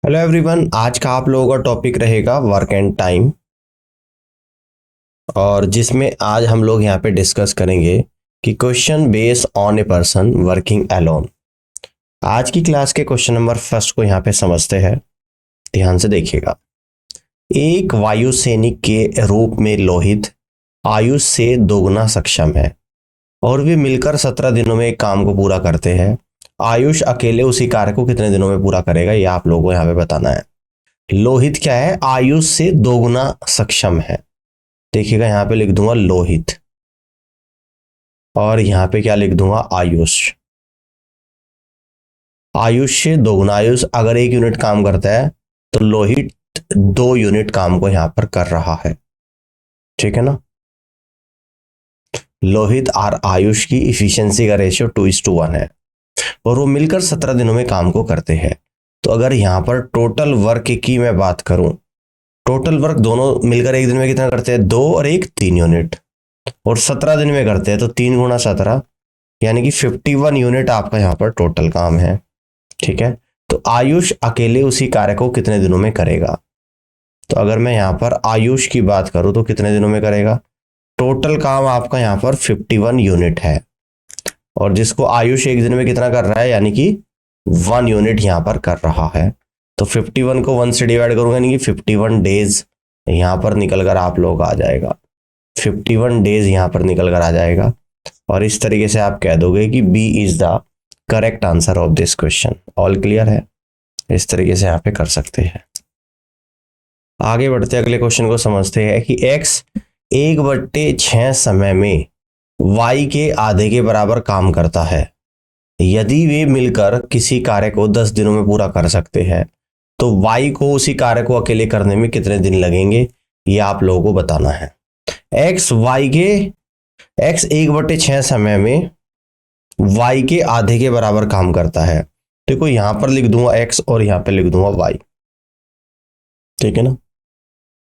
Hello everyone, आज का आप लोगों का टॉपिक रहेगा वर्क एंड टाइम। और जिसमें आज हम लोग यहाँ पे डिस्कस करेंगे कि question based on a person working alone. आज की क्लास के क्वेश्चन नंबर फर्स्ट को यहाँ पे समझते हैं। ध्यान से देखिएगा। एक वायु सैनिक के रूप में लोहित आयुष से दोगुना सक्षम है और वे मिलकर 17 दिनों में एक काम को पूरा करते हैं। आयुष अकेले उसी कार्य को कितने दिनों में पूरा करेगा, ये आप लोगों को यहाँ पे बताना है। लोहित क्या है? आयुष से दोगुना सक्षम है। देखिएगा, यहां पे लिख दूंगा लोहित और यहां पे क्या लिख दूंगा? आयुष। आयुष से दोगुना, आयुष अगर 1 यूनिट काम करता है तो लोहित 2 यूनिट काम को यहां पर कर रहा है। ठीक है ना। लोहित और आयुष की इफिशियंसी का रेशियो 2:1 है और वो मिलकर 17 दिनों में काम को करते हैं। तो अगर यहां पर टोटल वर्क की मैं बात करूं, टोटल वर्क दोनों मिलकर एक दिन में कितना करते हैं? 2 और 1 3 यूनिट, और 17 दिन में करते हैं तो 3 गुणा 17 यानी कि 51 यूनिट आपका यहाँ पर टोटल काम है। ठीक है। तो आयुष अकेले उसी कार्य को कितने दिनों में करेगा? तो अगर मैं यहाँ पर आयुष की बात करूं तो कितने दिनों में करेगा? टोटल काम आपका यहाँ पर 51 यूनिट है और जिसको आयुष एक दिन में कितना कर रहा है, यानी कि 1 यूनिट यहाँ पर कर रहा है। तो 51 को 1 से डिवाइड करूंगा यानी कि 51 डेज यहाँ पर निकल कर आप लोग आ जाएगा। 51 डेज यहाँ पर निकल कर आ जाएगा और इस तरीके से आप कह दोगे कि B is the correct answer of this question. All clear है? इस तरीके से यहाँ पे कर सकते हैं। आगे बढ़ते अगले क्वेश्चन को समझते हैं कि x 1/6 समय में y के आधे के बराबर काम करता है। यदि वे मिलकर किसी कार्य को 10 दिनों में पूरा कर सकते हैं तो y को उसी कार्य को अकेले करने में कितने दिन लगेंगे, ये आप लोगों को बताना है। x 1/6 समय में y के आधे के बराबर काम करता है। देखो यहां पर लिख दूंगा x और यहां पे लिख दूंगा y। ठीक है ना।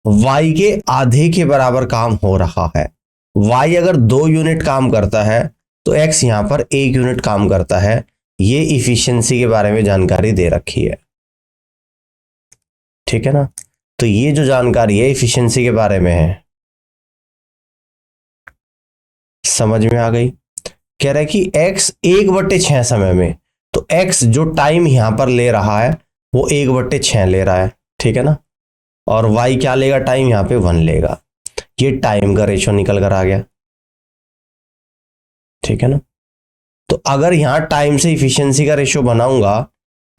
y के आधे के बराबर काम हो रहा है। y अगर 2 यूनिट काम करता है तो x यहां पर 1 यूनिट काम करता है। ये इफिशियंसी के बारे में जानकारी दे रखी है। ठीक है ना। तो ये जो जानकारी है इफिशियंसी के बारे में है, समझ में आ गई? कह रहा है कि x 1/6 समय में, तो x जो टाइम यहां पर ले रहा है वो 1/6 ले रहा है। ठीक है ना। और y क्या लेगा? टाइम यहां पे 1 लेगा। ये टाइम का रेशियो निकल कर आ गया। ठीक है ना। तो अगर यहां टाइम से इफिशियंसी का रेशियो बनाऊंगा,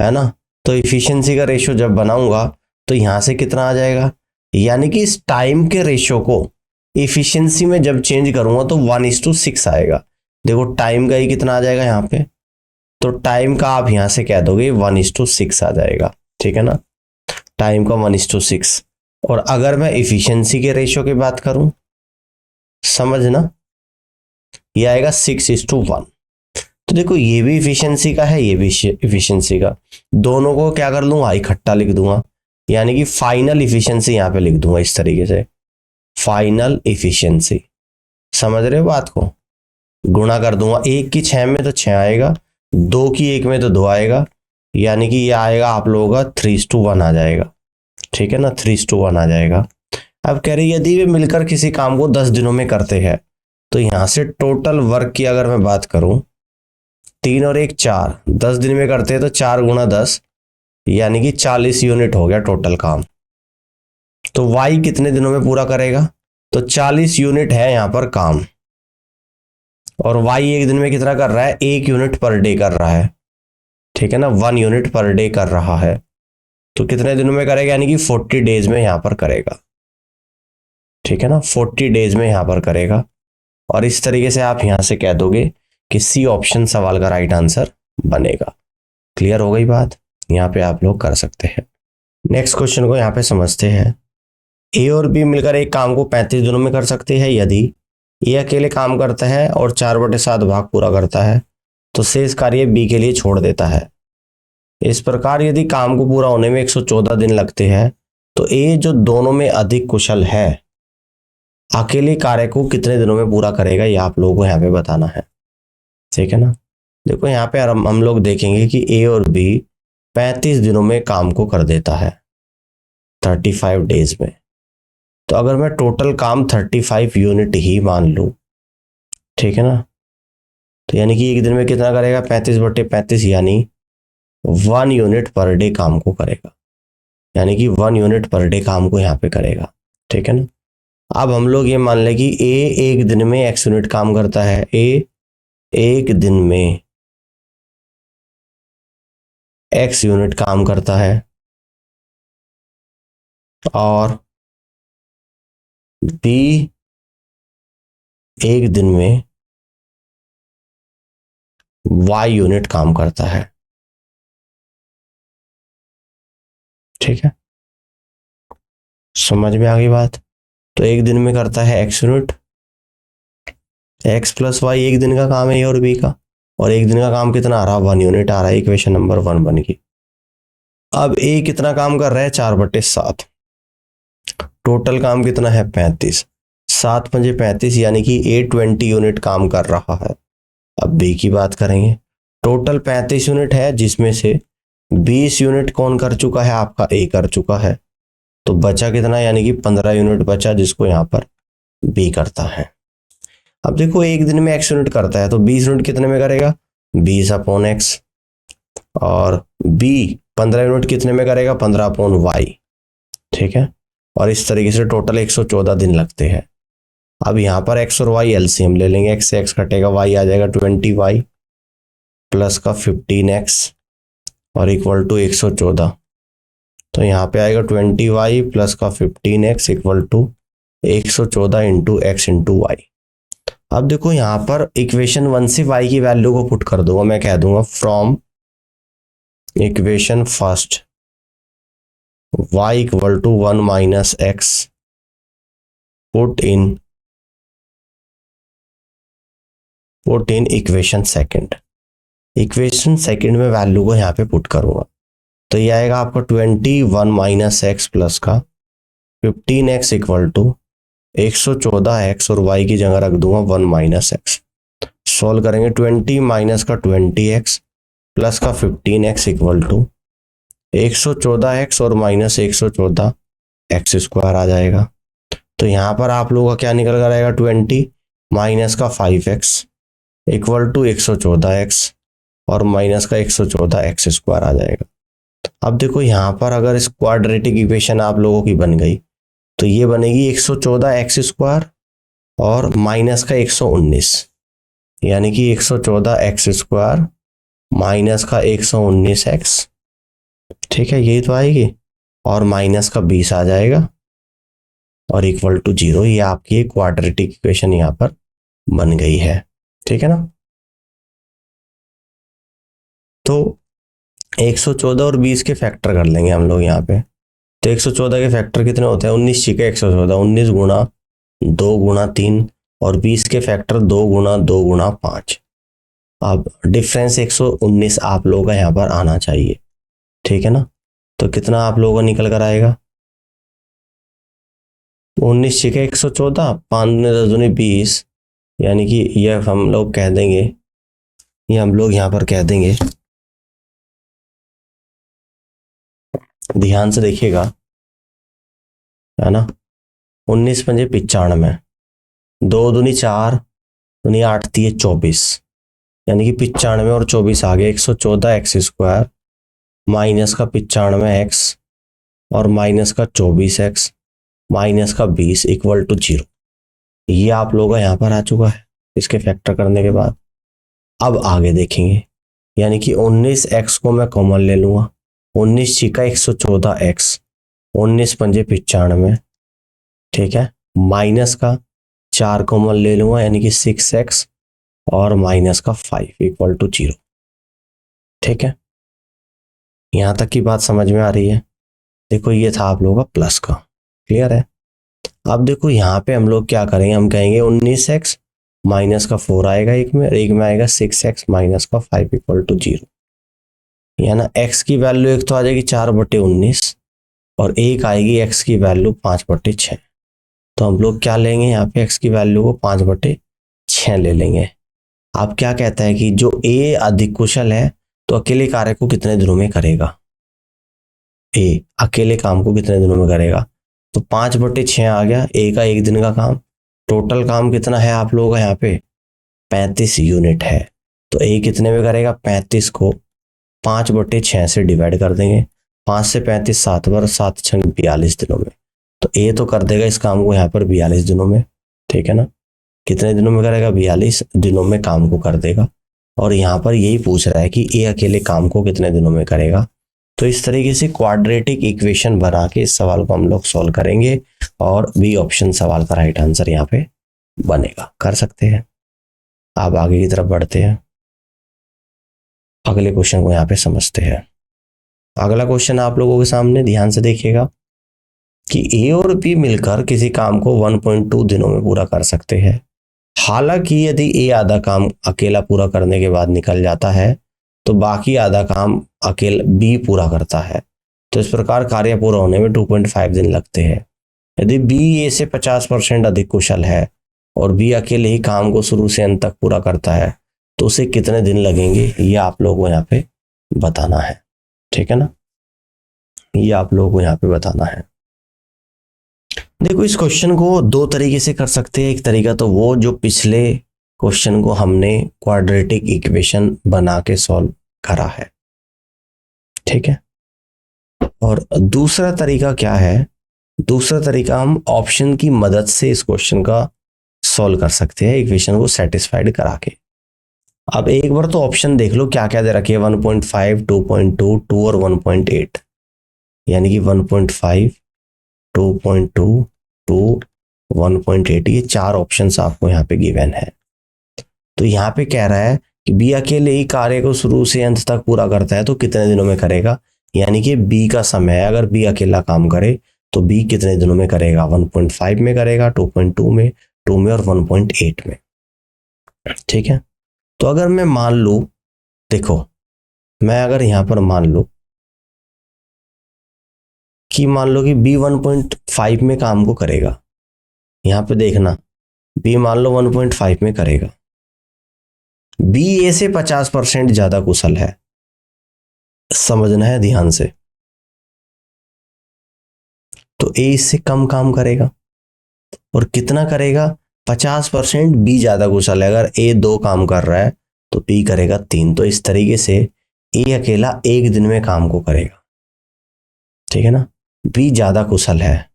है ना, तो इफिशियंसी का रेशियो जब बनाऊंगा तो यहां से कितना आ जाएगा, यानी कि इस टाइम के रेशियो को इफिशियंसी में जब चेंज करूंगा तो 1:6 आएगा। देखो टाइम का ही कितना आ जाएगा यहाँ पे, तो टाइम का आप यहां से कह दोगे 1:6 आ जाएगा। ठीक है ना। टाइम का 1:6। और अगर मैं इफिशियंसी के रेशियो की बात करूं, समझना, ये आएगा 6:1। तो देखो ये भी इफिशियंसी का है, ये भी इफिशियंसी का, दोनों को क्या कर लूंगा? इकट्ठा लिख दूंगा, यानी कि फाइनल इफिशियंसी यहां पे लिख दूंगा इस तरीके से। फाइनल इफिशियंसी, समझ रहे हो बात को? गुणा कर दूंगा, 1 की 6 में तो 6 आएगा, 2 की 1 में तो 2 आएगा, यानी कि ये आएगा आप लोगों का 3:1 आ जाएगा। ठीक है ना। 3:1 आ जाएगा। अब कह रही यदि वे मिलकर किसी काम को 10 दिनों में करते हैं तो यहां से टोटल वर्क की अगर मैं बात करूं, 3 और 1 4, 10 दिन में करते हैं तो 4 गुणा 10 यानी कि 40 यूनिट हो गया टोटल काम। तो y कितने दिनों में पूरा करेगा? तो 40 यूनिट है यहां पर काम, और y एक दिन में कितना कर रहा है? 1 यूनिट पर डे कर रहा है। ठीक है ना। 1 यूनिट पर डे कर रहा है, तो कितने दिनों में करेगा? यानी कि 40 डेज में यहां पर करेगा। ठीक है ना। 40 डेज में यहां पर करेगा। और इस तरीके से आप यहां से कह दोगे कि सी ऑप्शन सवाल का राइट आंसर बनेगा। क्लियर हो गई बात? यहाँ पे आप लोग कर सकते हैं। नेक्स्ट क्वेश्चन को यहाँ पे समझते हैं। ए और बी मिलकर एक काम को 35 दिनों में कर सकते हैं। यदि ए अकेले काम करता है और 4/7 भाग पूरा करता है तो शेष कार्य बी के लिए छोड़ देता है। इस प्रकार यदि काम को पूरा होने में 114 दिन लगते हैं तो ए जो दोनों में अधिक कुशल है अकेले कार्य को कितने दिनों में पूरा करेगा, ये आप लोगों को यहाँ पे बताना है। ठीक है ना। देखो यहाँ पे हम लोग देखेंगे कि ए और बी 35 दिनों में काम को कर देता है, 35 डेज में। तो अगर मैं टोटल काम 35 यूनिट ही मान लूँ, ठीक है ना, तो यानी कि एक दिन में कितना करेगा, 35/35, यानी 1 यूनिट पर डे काम को करेगा, यानी कि 1 यूनिट पर डे काम को यहाँ पे करेगा, ठीक है ना। अब हम लोग ये मान लें कि ए एक दिन में x यूनिट काम करता है, ए एक दिन में x यूनिट काम करता है, और b एक दिन में y यूनिट काम करता है, ठीक है, समझ में आ गई बात। तो एक दिन में करता है x unit, x plus Y एक दिन का काम है ए और बी का, और एक दिन का काम कितना आ रहा है, 1 यूनिट आ रहा है, इक्वेशन नंबर 1 बन गई। अब ए कितना काम कर रहा है, 4/7, टोटल काम कितना है 35, 7×5 यानी कि ए 20 यूनिट काम कर रहा है। अब बी की बात करेंगे, टोटल 35 यूनिट है, जिसमें से 20 यूनिट कौन कर चुका है, आपका ए कर चुका है, तो बचा कितना, यानी कि 15 यूनिट बचा, जिसको यहाँ पर बी करता है। अब देखो एक दिन में x यूनिट करता है, तो 20 यूनिट कितने में करेगा, 20/x, और b 15 यूनिट कितने में करेगा, 15/y, ठीक है। और इस तरीके से टोटल 114 दिन लगते हैं। अब यहाँ पर x और y एलसीएम ले लेंगे, x से x कटेगा, y आ जाएगा 20y प्लस का 15x और इक्वल टू 114, तो यहाँ पे आएगा 20y प्लस का 15x equal to 114 into x into Y. अब देखो यहाँ पर इक्वेशन 1 से y की वैल्यू को पुट कर दूंगा, मैं कह दूंगा from equation first y equal to 1 minus x put in equation second. Equation second में वैल्यू को यहाँ पे पुट करूंगा, तो ये आएगा आपका 21 माइनस एक्स प्लस का 15x इक्वल टू 114x, और y की जगह रख दूंगा 1 माइनस एक्स। सॉल्व करेंगे, 20 माइनस का 20x प्लस का 15x इक्वल टू 114x और माइनस 114x² आ जाएगा। तो यहाँ पर आप लोगों का क्या निकल कर आएगा, 20 माइनस का 5x इक्वल टू 114x और माइनस का 114x² आ जाएगा। अब देखो यहाँ पर अगर इस क्वाड्रेटिक इक्वेशन आप लोगों की बन गई, तो ये बनेगी 114x² और माइनस का 119, यानी कि 114x² माइनस का 119x, ठीक है, यही तो आएगी, और माइनस का 20 आ जाएगा और इक्वल टू 0। ये आपकी क्वाड्रेटिक इक्वेशन यहाँ पर बन गई है, ठीक है ना। तो 114 और 20 के फैक्टर कर लेंगे हम लोग यहाँ पे। तो 114 के फैक्टर कितने होते हैं, 19 छिके 114, 19 गुणा 2 गुणा 3, और 20 के फैक्टर 2 गुणा 2 गुणा 5। अब डिफरेंस 119 आप लोगों का यहाँ पर आना चाहिए, ठीक है ना। तो कितना आप लोगों का निकल कर आएगा, 19 छिके 114, 5 10 दूनी 20, यानी कि यह हम लोग कह देंगे, ये हम लोग यहाँ पर कह देंगे, ध्यान से देखिएगा, है ना, 19 पंजे 95, 2 दूनी 4, दूनी 8 3 24, यानी कि 95 और 24 आ गया, 114x² माइनस का 95x और माइनस का 24x माइनस का 20 इक्वल टू 0। ये आप लोगों का यहाँ पर आ चुका है इसके फैक्टर करने के बाद। अब आगे देखेंगे, यानी कि 19x को मैं कॉमन ले लूंगा, 19 छिका 114x, 19 पंजे 95, ठीक है, माइनस का 4 कॉमन ले लूंगा, यानी कि 6x और माइनस का 5 इक्वल टू 0, ठीक है। यहां तक की बात समझ में आ रही है। देखो ये था आप लोगों का प्लस का, क्लियर है। अब देखो यहाँ पे हम लोग क्या करेंगे, हम कहेंगे 19x माइनस का 4 आएगा एक में, और एक में आएगा 6x माइनस का 5 इक्वल टू 0। या ना x की वैल्यू एक तो आ जाएगी 4/19 और एक आएगी x की वैल्यू 5/6। तो हम लोग क्या लेंगे यहाँ पे, x की वैल्यू को 5/6 ले लेंगे। आप क्या कहता है कि जो a अधिक कुशल है तो अकेले कार्य को कितने दिनों में करेगा, ए अकेले काम को कितने दिनों में करेगा, तो 5/6 आ गया, ए का 1 दिन का काम। टोटल काम कितना है आप लोगों का यहाँ पे 35 यूनिट है, तो ए कितने में करेगा 35 को 5/6 से डिवाइड कर देंगे, 5 से 35 7 बार, 7 छंग 42 दिनों में। तो ए तो कर देगा इस काम को यहाँ पर 42 दिनों में, ठीक है ना। कितने दिनों में करेगा 42 दिनों में काम को कर देगा। और यहाँ पर यही पूछ रहा है कि ए अकेले काम को कितने दिनों में करेगा। तो इस तरीके से क्वाड्रेटिक इक्वेशन बना के इस सवाल को हम लोग सॉल्व करेंगे और बी ऑप्शन सवाल का राइट आंसर यहाँ पे बनेगा। कर सकते हैं। आप आगे की तरफ बढ़ते हैं, अगले क्वेश्चन को यहाँ पे समझते हैं। अगला क्वेश्चन आप लोगों के सामने ध्यान से देखिएगा कि ए और बी मिलकर किसी काम को 1.2 दिनों में पूरा कर सकते हैं। हालांकि यदि ए आधा काम अकेला पूरा करने के बाद निकल जाता है तो बाकी आधा काम अकेला बी पूरा करता है, तो इस प्रकार कार्य पूरा होने में 2.5 दिन लगते हैं। यदि बी ए से 50% अधिक कुशल है और बी अकेले ही काम को शुरू से अंत तक पूरा करता है तो उसे कितने दिन लगेंगे, ये आप लोगों को यहाँ पे बताना है, ठीक है ना। ये आप लोगों को यहाँ पे बताना है। देखो इस क्वेश्चन को दो तरीके से कर सकते हैं। एक तरीका तो वो जो पिछले क्वेश्चन को हमने क्वाड्रेटिक इक्वेशन बना के सॉल्व करा है, ठीक है। और दूसरा तरीका क्या है, दूसरा तरीका हम ऑप्शन की मदद से इस क्वेश्चन का सॉल्व कर सकते हैं, इक्वेशन को सेटिस्फाइड करा के। अब एक बार तो ऑप्शन देख लो क्या क्या दे रखे 1.5, 2.2, 2 और 1.8, यानी कि 1.5, 2.2, 2, 1.8, ये 4 ऑप्शंस आपको यहाँ पे गिवन है। तो यहाँ पे कह रहा है कि बी अकेले ही कार्य को शुरू से अंत तक पूरा करता है तो कितने दिनों में करेगा, यानी कि बी का समय है, अगर बी अकेला काम करे तो बी कितने दिनों में करेगा, 1.5 में करेगा, 2.2 में, 2 में और 1.8 में, ठीक है। तो अगर मैं मान लूं, देखो मैं अगर यहां पर मान लूं कि मान लो कि बी 1.5 में काम को करेगा, यहां पे देखना बी मान लो 1.5 में करेगा, बी ए से 50% ज्यादा कुशल है, समझना है ध्यान से। तो ए इससे कम काम करेगा और कितना करेगा 50%, बी ज्यादा कुशल है। अगर ए 2 काम कर रहा है तो बी करेगा 3। तो इस तरीके से ए अकेला 1 दिन में काम को करेगा, ठीक है ना। बी ज्यादा कुशल है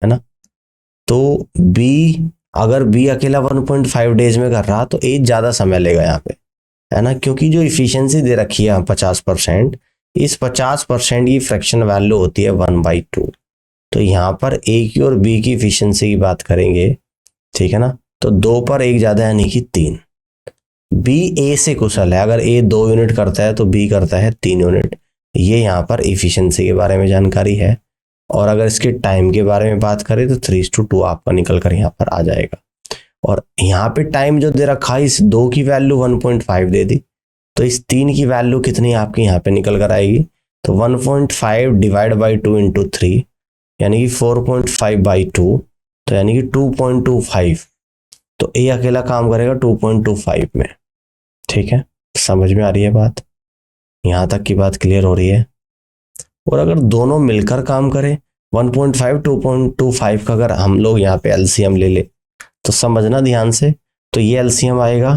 ना। तो बी अगर बी अकेला 1.5 डेज में कर रहा तो ए ज्यादा समय लेगा यहाँ पे, है ना, क्योंकि जो इफिशियंसी दे रखी है 50%, इस 50% की फ्रैक्शन वैल्यू होती है 1/2। तो यहाँ पर ए की और बी की इफिशियंसी की बात करेंगे, ठीक है ना, तो 2 पर 1 ज्यादा यानी कि 3। बी ए से कुशल है, अगर ए 2 यूनिट करता है तो बी करता है 3 यूनिट। ये यहाँ पर इफिशियंसी के बारे में जानकारी है। और अगर इसके टाइम के बारे में बात करें तो 3:2 आपका निकल कर यहाँ पर आ जाएगा। और यहाँ पे टाइम जो दे रखा है, इस 2 की वैल्यू 1.5 दे दी, तो इस 3 की वैल्यू कितनी आपकी यहाँ पे निकल कर आएगी, तो 1.5 डिवाइड बाई 2 इंटू 3 यानी कि 4.5/2, तो यानी कि 2.25। तो ए अकेला काम करेगा 2.25 में, ठीक है। समझ में आ रही है बात, यहां तक की बात क्लियर हो रही है। और अगर दोनों मिलकर काम करें 1.5, 2.25 का अगर हम लोग यहाँ पे एलसीएम ले ले तो समझना ध्यान से, तो ये एलसीएम आएगा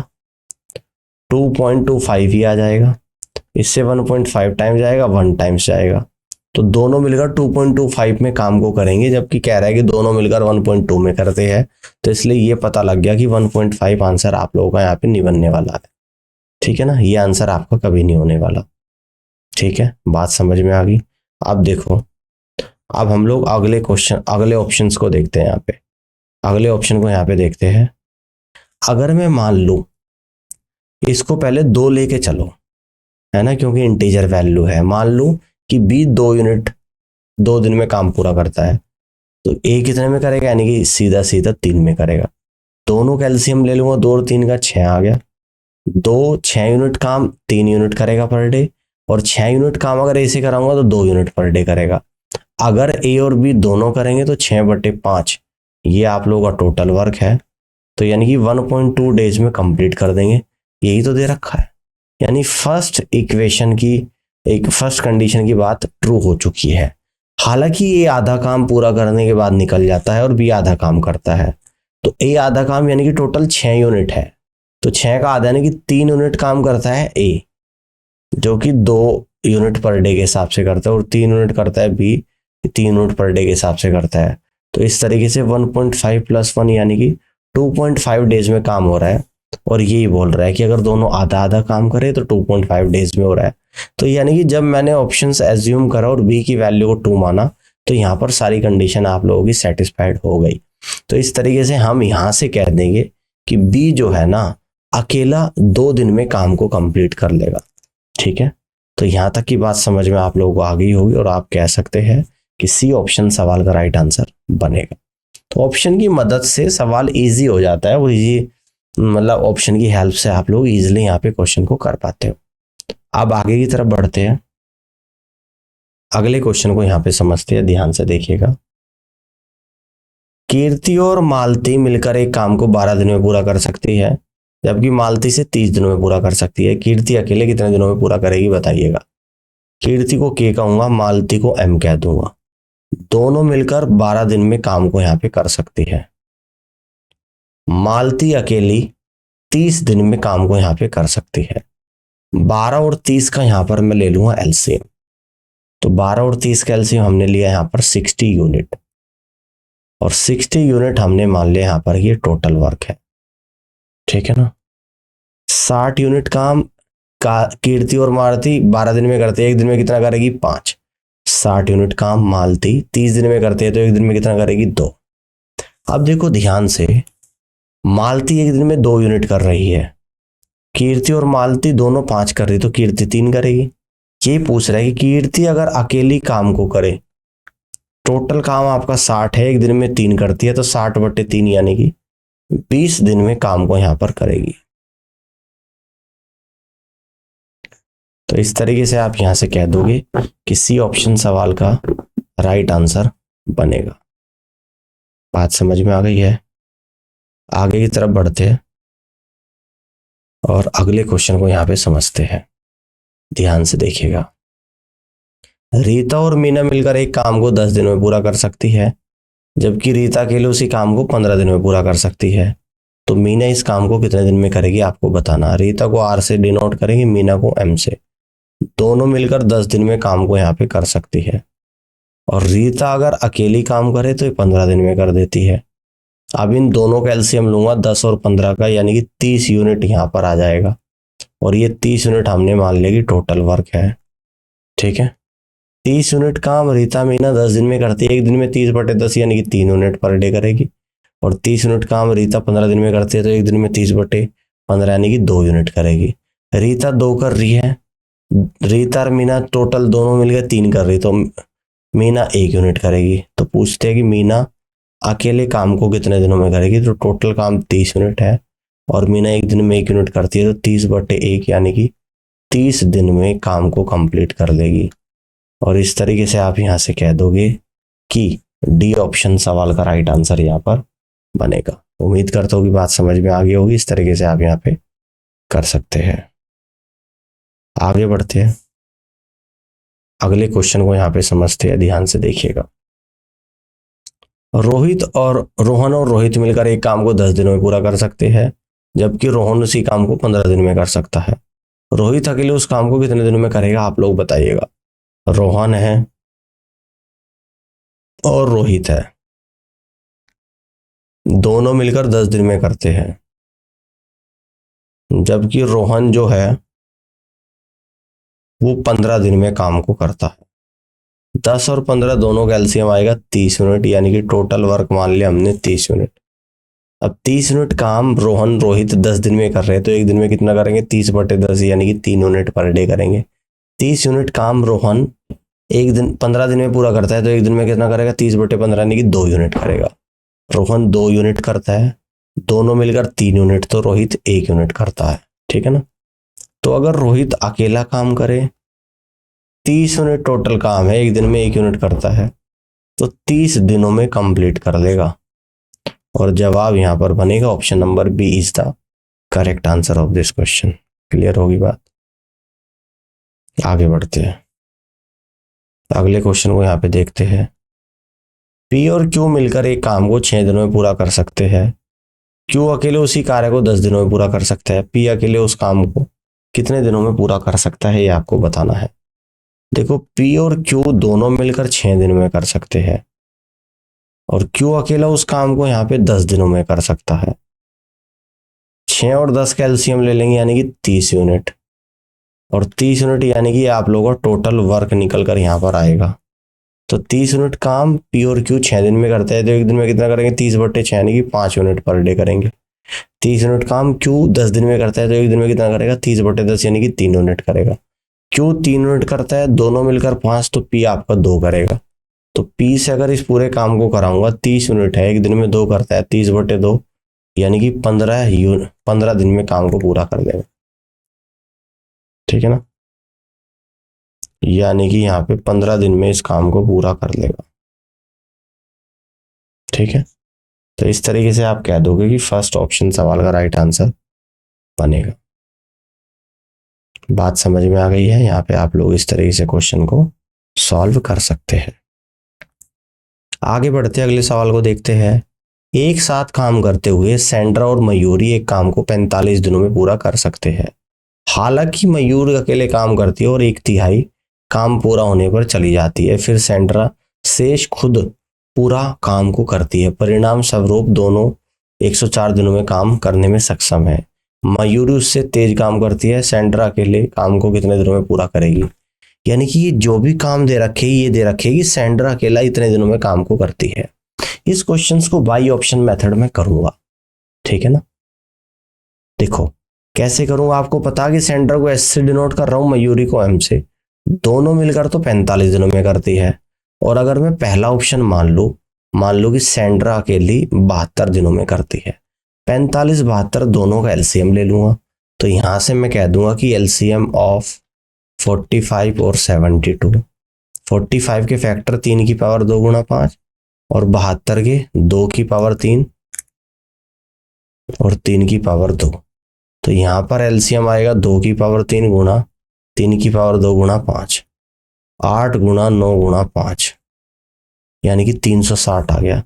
2.25 ही आ जाएगा, इससे 1.5 टाइम जाएगा, 1 टाइम्स जाएगा, तो दोनों मिलकर 2.25 में काम को करेंगे, जबकि कह रहा है कि दोनों मिलकर 1.2 में करते हैं। तो इसलिए ये पता लग गया कि 1.5 आंसर आप लोगों का यहाँ पे नहीं बनने वाला है, ठीक है ना। ये आंसर आपका कभी नहीं होने वाला, ठीक है। बात समझ में आ गई। अब देखो, अब हम लोग अगले क्वेश्चन, अगले ऑप्शंस को देखते हैं। यहाँ पे अगले ऑप्शन को यहाँ पे देखते हैं। अगर मैं मान लूं, इसको पहले 2 लेके चलो, है ना, क्योंकि इंटीजर वैल्यू है। मान लूं कि बी 2 यूनिट 2 दिन में काम पूरा करता है, तो ए कितने में करेगा, यानी कि सीधा सीधा 3 में करेगा। दोनों कैल्शियम ले लूंगा, 2 और 3 का 6 आ गया। 6 यूनिट काम 3 यूनिट करेगा पर डे, और 6 यूनिट काम अगर ए से कराऊंगा तो 2 यूनिट पर डे करेगा। अगर ए और बी दोनों करेंगे तो 6/5 ये आप लोगों का टोटल वर्क है, तो यानी कि 1.2 डेज में कंप्लीट कर देंगे। यही तो दे रखा है, यानी फर्स्ट इक्वेशन की, एक फर्स्ट कंडीशन की बात ट्रू हो चुकी है। हालांकि ए आधा काम पूरा करने के बाद निकल जाता है और बी आधा काम करता है। तो ए आधा काम यानी कि टोटल 6 यूनिट है, तो 6 का आधा यानी कि 3 यूनिट काम करता है ए, जो कि 2 यूनिट पर डे के हिसाब से करता है, और 3 यूनिट करता है बी, 3 यूनिट पर डे के हिसाब से करता है। तो इस तरीके से 1.5 + 1 यानी कि 2.5 डेज में काम हो रहा है। और यही बोल रहा है कि अगर दोनों आधा आधा काम करे तो 2.5 डेज में हो रहा है। तो यानी कि जब मैंने ऑप्शंस एज्यूम करा और बी की वैल्यू को 2 माना, तो यहाँ पर सारी कंडीशन आप लोगों की सेटिस्फाइड हो गई। तो इस तरीके से हम यहाँ से कह देंगे कि बी जो है ना, अकेला 2 दिन में काम को कंप्लीट कर लेगा। ठीक है, तो यहाँ तक की बात समझ में आप लोगों को आ गई होगी और आप कह सकते हैं कि सी ऑप्शन सवाल का राइट आंसर बनेगा। तो ऑप्शन की मदद से सवाल इजी हो जाता है, वो इजी मतलब ऑप्शन की हेल्प से आप लोग इजीली यहाँ पे क्वेश्चन को कर पाते हो। अब आगे की तरफ बढ़ते हैं, अगले क्वेश्चन को यहाँ पे समझते हैं, ध्यान से देखिएगा। कीर्ति और मालती मिलकर एक काम को 12 दिन में पूरा कर सकती है, जबकि मालती से 30 दिनों में पूरा कर सकती है। कीर्ति अकेले कितने दिनों में पूरा करेगी बताइएगा। कीर्ति को के कहूंगा, मालती को एम कह दूंगा। दोनों मिलकर 12 दिन में काम को यहाँ पे कर सकती है। मालती अकेली 30 दिन में काम को यहाँ पे कर सकती है। 12 और 30 का यहाँ पर मैं ले लूंगा एलसीएम। तो 12 और 30 का एलसीएम हमने लिया यहाँ पर 60 यूनिट, और 60 यूनिट हमने मान लिया यहाँ पर ये टोटल वर्क है। ठीक है ना। 60 यूनिट काम का कीर्ति और मालती 12 दिन में करते हैं, एक दिन में कितना करेगी 5। 60 यूनिट काम मालती 30 दिन में करते हैं, तो एक दिन में कितना करेगी 2। अब देखो ध्यान से, मालती एक दिन में 2 यूनिट कर रही है, कीर्ति और मालती दोनों 5 कर रही, तो कीर्ति 3 करेगी। ये पूछ रहा है कि कीर्ति अगर अकेली काम को करे, टोटल काम आपका 60 है, एक दिन में 3 करती है, तो 60/3 यानी कि 20 दिन में काम को यहां पर करेगी। तो इस तरीके से आप यहां से कह दोगे कि सी ऑप्शन सवाल का राइट आंसर बनेगा। बात समझ में आ गई है। आगे की तरफ बढ़ते हैं और अगले क्वेश्चन को यहां पे समझते हैं, ध्यान से देखिएगा। रीता और मीना मिलकर एक काम को 10 दिन में पूरा कर सकती है, जबकि रीता अकेले उसी काम को 15 दिन में पूरा कर सकती है। तो मीना इस काम को कितने दिन में करेगी आपको बताना। रीता को आर से डिनोट करेंगे, मीना को एम से। दोनों मिलकर 10 दिन में काम को यहाँ पे कर सकती है, और रीता अगर अकेली काम करे तो ये 15 दिन में कर देती है। अब इन दोनों का एलसीएम लूंगा 10 और 15 का, यानी कि 30 यूनिट यहाँ पर आ जाएगा, और ये 30 यूनिट हमने मान लिया कि टोटल वर्क है। ठीक है, 30 यूनिट काम रीता मीना 10 दिन में करती है, एक दिन में 30/10 यानी कि 3 यूनिट पर डे करेगी। और 30 यूनिट काम रीता 15 दिन में करती है, तो एक दिन में 30/15 यानी कि 2 यूनिट करेगी। रीता 2 कर रही है, रीता और मीना टोटल दोनों मिलकर 3 कर रही, तो मीना 1 यूनिट करेगी। तो पूछते हैं कि मीना अकेले काम को कितने दिनों में करेगी। तो टोटल काम 30 यूनिट है, और मीना एक दिन में 1 यूनिट करती है, तो 30/1 यानी कि 30 दिन में काम को कंप्लीट कर लेगी। और इस तरीके से आप यहां से कह दोगे कि डी ऑप्शन सवाल का राइट आंसर यहाँ पर बनेगा। उम्मीद करता हूँ कि बात समझ में आ गई होगी। इस तरीके से आप यहाँ पे कर सकते हैं। आगे बढ़ते हैं, अगले क्वेश्चन को यहाँ पे समझते हैं, ध्यान से देखिएगा। रोहन और रोहित मिलकर एक काम को 10 दिनों में पूरा कर सकते हैं, जबकि रोहन उसी काम को 15 दिन में कर सकता है। रोहित अकेले उस काम को कितने दिनों में करेगा आप लोग बताइएगा। रोहन है और रोहित है, दोनों मिलकर 10 दिन में करते हैं, जबकि रोहन जो है वो 15 दिन में काम को करता है। 10 और 15 दोनों का एलसीएम आएगा 30 यूनिट, यानी कि टोटल वर्क मान लिया हमने 30 यूनिट। अब 30 यूनिट काम रोहन रोहित 10 दिन में कर रहे हैं, तो एक दिन में कितना करेंगे 30/10 यानी कि 3 यूनिट पर डे करेंगे। 30 यूनिट काम रोहन एक दिन 15 दिन में पूरा करता है, तो एक दिन में कितना करेगा 30/15 यानी कि 2 यूनिट करेगा। रोहन 2 यूनिट करता है, दोनों मिलकर 3 यूनिट, तो रोहित 1 यूनिट करता है। ठीक है ना। तो अगर रोहित अकेला काम करे, 30 यूनिट टोटल काम है, एक दिन में 1 यूनिट करता है, तो 30 दिनों में कंप्लीट कर लेगा। और जवाब यहां पर बनेगा option number B is the correct answer of this question. Clear होगी बात। आगे बढ़ते हैं। अगले क्वेश्चन को यहाँ पे देखते हैं। पी और क्यू मिलकर एक काम को 6 दिनों में पूरा कर सकते हैं। क्यू अकेले उसी कार्य को 10 दिनों में पूरा कर सकता है। पी अकेले उस काम को कितने दिनों में पूरा कर सकता है, ये आपको बताना है। देखो, पी और क्यू दोनों मिलकर 6 दिन में कर सकते हैं और क्यू अकेला उस काम को यहाँ पे 10 दिनों में कर सकता है। 6 और 10 का एलसीएम ले लेंगे यानी कि 30 यूनिट, और 30 यूनिट यानी कि आप लोगों का टोटल वर्क निकल कर यहाँ पर आएगा। तो 30 यूनिट काम पी और क्यू 6 दिन में करते हैं, तो एक दिन में कितना करेंगे, 30/6 यानी कि 5 यूनिट पर डे करेंगे। 30 यूनिट काम क्यू 10 दिन में करता है, तो एक दिन में कितना करेगा, 30/10 यानी कि 3 यूनिट करेगा। क्यू 3 यूनिट करता है, दोनों मिलकर 5, तो पी आपका 2 करेगा। तो पी से अगर इस पूरे काम को कराऊंगा, 30 यूनिट है, एक दिन में 2 करता है, 30/2 यानी कि 15 दिन में काम को पूरा कर देगा। ठीक है ना, यानी कि यहाँ पे 15 दिन में इस काम को पूरा कर लेगा। ठीक है, तो इस तरीके से आप कह दोगे कि फर्स्ट ऑप्शन सवाल का राइट आंसर बनेगा। बात समझ में आ गई है? यहाँ पे आप लोग इस तरीके से क्वेश्चन को सॉल्व कर सकते हैं। आगे बढ़ते अगले सवाल को देखते हैं। एक साथ काम करते हुए सेंड्रा और मयूरी एक काम को 45 दिनों में पूरा कर सकते हैं। हालांकि मयूर अकेले काम करती है और 1/3 काम पूरा होने पर चली जाती है, फिर सेंड्रा शेष खुद पूरा काम को करती है। परिणाम स्वरूप दोनों 104 दिनों में काम करने में सक्षम है। मयूरी उससे तेज काम करती है, सेंड्रा अकेले काम को कितने दिनों में पूरा करेगी। यानी कि ये जो भी काम दे रखे, ये दे रखे कि सेंड्रा अकेला इतने दिनों में काम को करती है। इस क्वेश्चंस को बाई ऑप्शन मेथड में करूंगा। ठीक है ना, देखो कैसे करूंगा, आपको पता कि सेंड्रा को एस से डिनोट कर रहा हूं, मयूरी को एम से। दोनों मिलकर तो 45 दिनों में करती है। और अगर मैं पहला ऑप्शन मान लो कि सेंड्रा अकेली 72 दिनों में करती है। 45 72 दोनों का एलसीएम ले लूंगा, तो यहां से मैं कह दूंगा कि एलसीएम ऑफ 45 और 72, 45 के फैक्टर 3 की पावर 2 गुणा 5 और 72 के 2 की पावर 3 और 3 की पावर 2। तो यहां पर एलसीएम आएगा 2 की पावर 3 गुणा 3 की पावर 2 गुणा 5, 8 गुणा 9 गुणा 5 यानी कि 360 आ गया।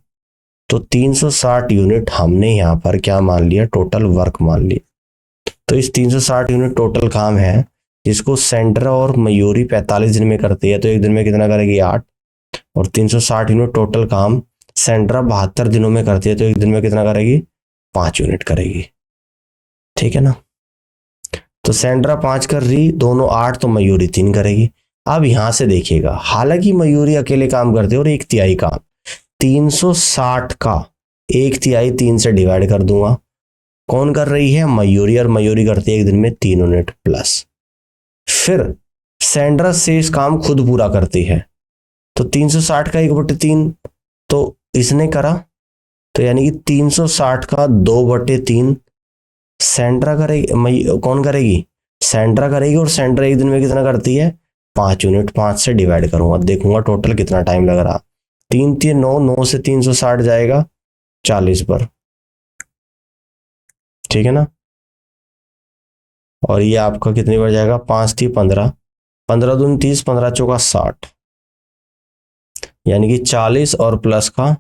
तो 360 यूनिट हमने यहाँ पर क्या मान लिया, टोटल वर्क मान लिया। तो इस 360 यूनिट टोटल काम है जिसको सेंड्रा और मयूरी 45 दिन में करती है, तो एक दिन में कितना करेगी, 8। और 360 यूनिट टोटल काम सेंड्रा 72 दिनों में करती है, तो एक दिन में कितना करेगी, 5 यूनिट करेगी। ठीक है ना, तो सेंड्रा 5 कर रही, दोनों 8, तो मयूरी 3 करेगी। अब यहां से देखिएगा, हालांकि मयूरी अकेले काम करते हैं और 1/3 काम, 360 का 1/3 3 से डिवाइड कर दूंगा। कौन कर रही है, मयूरी, और मयूरी करती है एक दिन में 3 यूनिट प्लस। फिर सेंड्रा से इस काम खुद पूरा करती है, तो 360 का 1/3 तो इसने करा, तो यानी कि 360 का 2/3 सेंड्रा करेगी। कौन करेगी, सेंड्रा करेगी। और सेंड्रा एक दिन में कितना करती है, 5 यूनिट। 5 से डिवाइड करूंगा, देखूंगा टोटल कितना टाइम लग रहा। 3 3 9, 9 से 360 जाएगा 40 पर। ठीक है ना, और ये आपका कितनी बार जाएगा, 5 3 15, 15 दूनी 30, 15 चौका 60, यानी कि 40 और प्लस का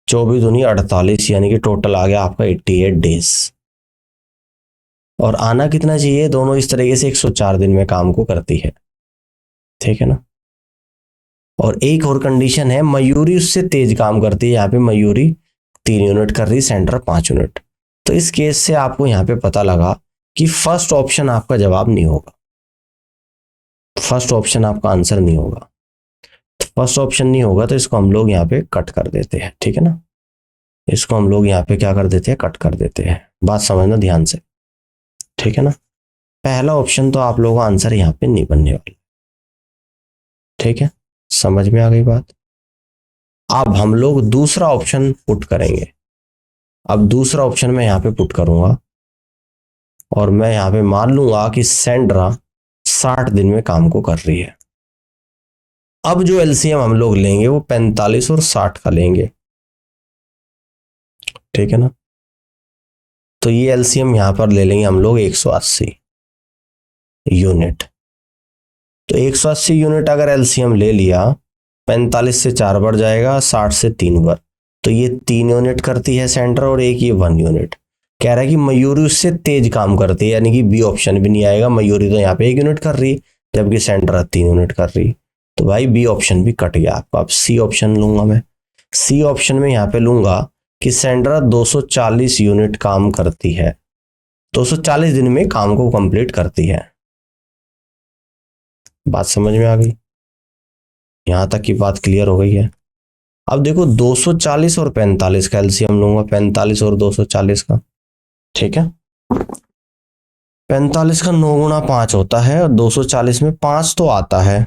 24 दूनी 48, यानी कि टोटल आ गया आपका 88 डेज। और आना कितना चाहिए, दोनों इस तरीके से 104 दिन में काम को करती है। ठीक है ना, और एक और कंडीशन है, मयूरी उससे तेज काम करती है। यहाँ पे मयूरी 3 यूनिट कर रही, सेंड्रा 5 यूनिट। तो इस केस से आपको यहाँ पे पता लगा कि फर्स्ट ऑप्शन आपका जवाब नहीं होगा, फर्स्ट ऑप्शन आपका आंसर नहीं होगा। फर्स्ट ऑप्शन नहीं होगा तो इसको हम लोग यहाँ पे कट कर देते हैं। ठीक है ना, इसको हम लोग यहाँ पे क्या कर देते हैं, कट कर देते हैं। बात समझना ध्यान से। ठीक है ना, पहला ऑप्शन तो आप लोगों का आंसर यहाँ पे नहीं बनने वाला। ठीक है, समझ में आ गई बात। अब हम लोग दूसरा ऑप्शन पुट करेंगे। अब दूसरा ऑप्शन मैं यहाँ पे पुट करूंगा और मैं यहाँ पे मान लूंगा कि सेंड्रा 60 दिन में काम को कर रही है। अब जो एलसीएम हम लोग लेंगे वो 45 और 60 का लेंगे। ठीक है ना, तो ये एलसीएम यहां पर ले लेंगे हम लोग 180 यूनिट। तो 180 यूनिट अगर एलसीएम ले लिया, 45 से 4 बढ़ जाएगा, 60 से 3 बढ़, तो ये 3 यूनिट करती है सेंटर और एक ये 1 यूनिट। कह रहा है कि मयूरी उससे तेज काम करती है, यानी कि बी ऑप्शन भी नहीं आएगा। मयूरी तो यहाँ पे 1 यूनिट कर रही जबकि सेंटर 3 यूनिट कर रही, तो भाई बी ऑप्शन भी कट गया आपका। अब सी ऑप्शन लूंगा मैं। सी ऑप्शन में यहाँ पे लूंगा कि सेंड्रा 240 यूनिट काम करती है, 240 दिन में काम को कंप्लीट करती है। बात समझ में आ गई? यहां तक की बात क्लियर हो गई है। अब देखो 240 और 45 का एलसीएम लूंगा, 45 और 240 का, ठीक है। 45 का 9 गुना 5 होता है और 240 में 5 तो आता है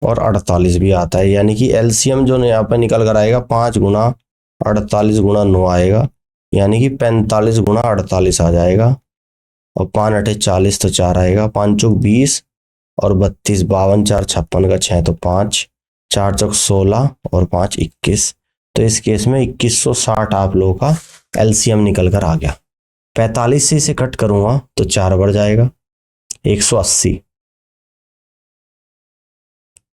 और 48 भी आता है, यानी कि एलसीएम जो यहाँ पे निकल कर आएगा 5 गुना 48 गुना 9 आएगा, यानी कि 45 गुना 48 आ जाएगा। और 5 अठे 40 तो 4 आएगा, 5 चौक 20 और 32, 52 4 56 का 6 तो 5, 4 चौक 16 और 5 21। तो इस केस में 2160 आप लोगों का एलसीएम निकल कर आ गया। 45 से इसे कट करूंगा तो 4 बढ़ जाएगा, 180,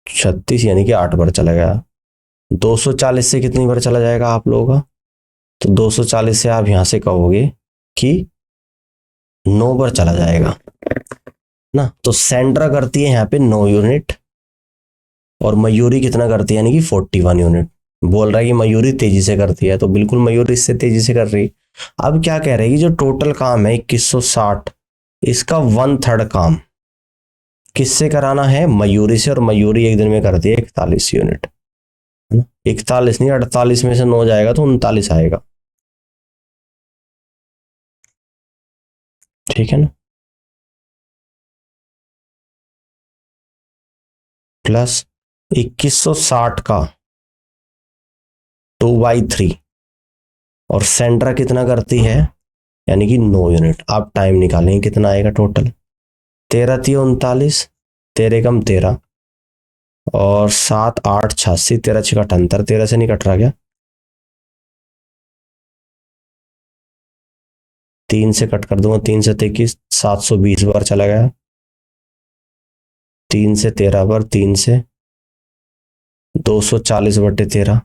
36 यानी कि 8 बार चला गया। 240 से कितनी बार चला जाएगा आप लोगों का? तो 240 से आप यहां से कहोगे कि 9 बार चला जाएगा ना। तो सेंड्रा करती है यहाँ पे 9 यूनिट और मयूरी कितना करती है, यानी कि 41 यूनिट। बोल रहा है कि मयूरी तेजी से करती है, तो बिल्कुल मयूरी इससे तेजी से कर रही। अब क्या कह रहे हैं कि जो टोटल काम है 2160, इसका 1/3 काम किससे कराना है? मयूरी से। और मयूरी एक दिन में करती है 41 यूनिट, है ना। 41 नहीं, 48 में से 9 जाएगा तो 39 आएगा, ठीक है ना। प्लस 2160 का 2/3 और सेंट्रा कितना करती है, यानी कि 9 यूनिट। आप टाइम निकालेंगे कितना आएगा टोटल? 13 3 39, 13 कम 13 और 7 8 86, 13 6 78, 13 से नहीं कट रहा क्या? 3 से कट कर दूंगा, 3 से 21, 720 बार चला गया। 3 से 13 बार, 3 से 240/13,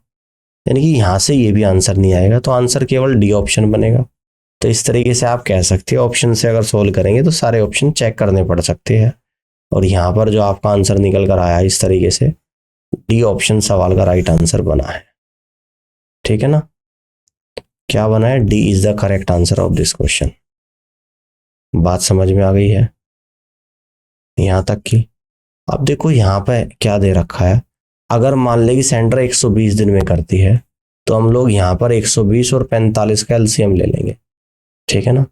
यानी कि यहां से ये भी आंसर नहीं आएगा, तो आंसर केवल डी ऑप्शन बनेगा। तो इस तरीके से आप कह सकते हैं ऑप्शन से अगर सोल्व करेंगे तो सारे ऑप्शन चेक करने पड़ सकते हैं। और यहाँ पर जो आपका आंसर निकल कर आया इस तरीके से डी ऑप्शन सवाल का राइट आंसर बना है, ठीक है ना। क्या बना है? D is the correct answer of this question. बात समझ में आ गई है यहां तक की? अब देखो यहाँ पे क्या दे रखा है। अगर मान ले कि सेंटर 120 दिन में करती है तो हम लोग यहाँ पर 120 और 45 का एलसीएम ले लेंगे, ठीक है ना।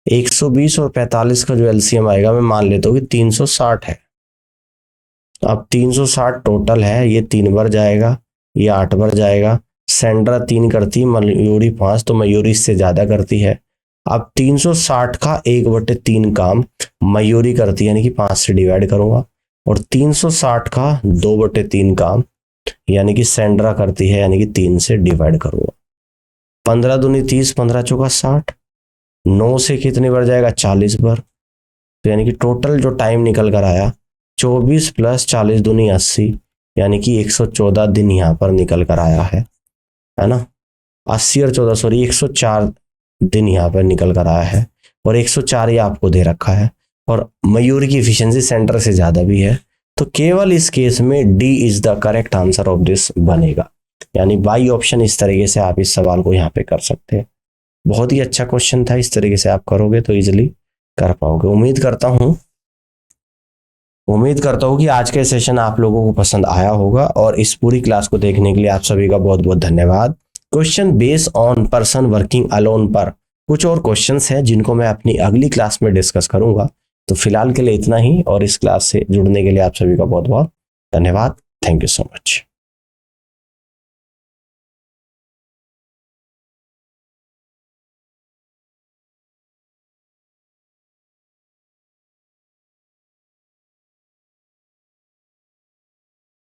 120 और 45 का जो एलसीएम आएगा, मैं मान लेता हूँ कि 360 है। अब 360 टोटल है, ये 3 बार जाएगा, ये 8 बार जाएगा। सेंड्रा 3 करती है, मयूरी 5, तो मयूरी इससे ज्यादा करती है। अब 360 का 1/3 काम मयूरी करती है, यानी कि 5 से डिवाइड करूंगा। और 360 का 2/3 काम यानी कि सेंड्रा करती है, यानी कि 3 से डिवाइड करूंगा। 15 दूनी 30, 15 चौका 60, 9 से कितनी बार जाएगा? 40 बार। तो यानी कि टोटल जो टाइम निकल कर आया 24 + 40 दूनी 80, यानी कि 114 दिन यहाँ पर निकल कर आया है ना। 80 और 14 सॉरी 104 दिन यहाँ पर निकल कर आया है, और 104 ही आपको दे रखा है। और मयूरी की एफिशिएंसी सेंटर से ज्यादा भी है, तो केवल इस केस में D is the correct answer of this बनेगा। यानी बाई ऑप्शन इस तरीके से आप इस सवाल को यहाँ पे कर सकते हैं। बहुत ही अच्छा क्वेश्चन था, इस तरीके से आप करोगे तो इजिली कर पाओगे। उम्मीद करता हूं कि आज के सेशन आप लोगों को पसंद आया होगा, और इस पूरी क्लास को देखने के लिए आप सभी का बहुत बहुत धन्यवाद। Question based on person working alone पर कुछ और क्वेश्चंस हैं जिनको मैं अपनी अगली क्लास में डिस्कस करूंगा। तो फिलहाल के लिए इतना ही, और इस क्लास से जुड़ने के लिए आप सभी का बहुत बहुत धन्यवाद। Thank you so much.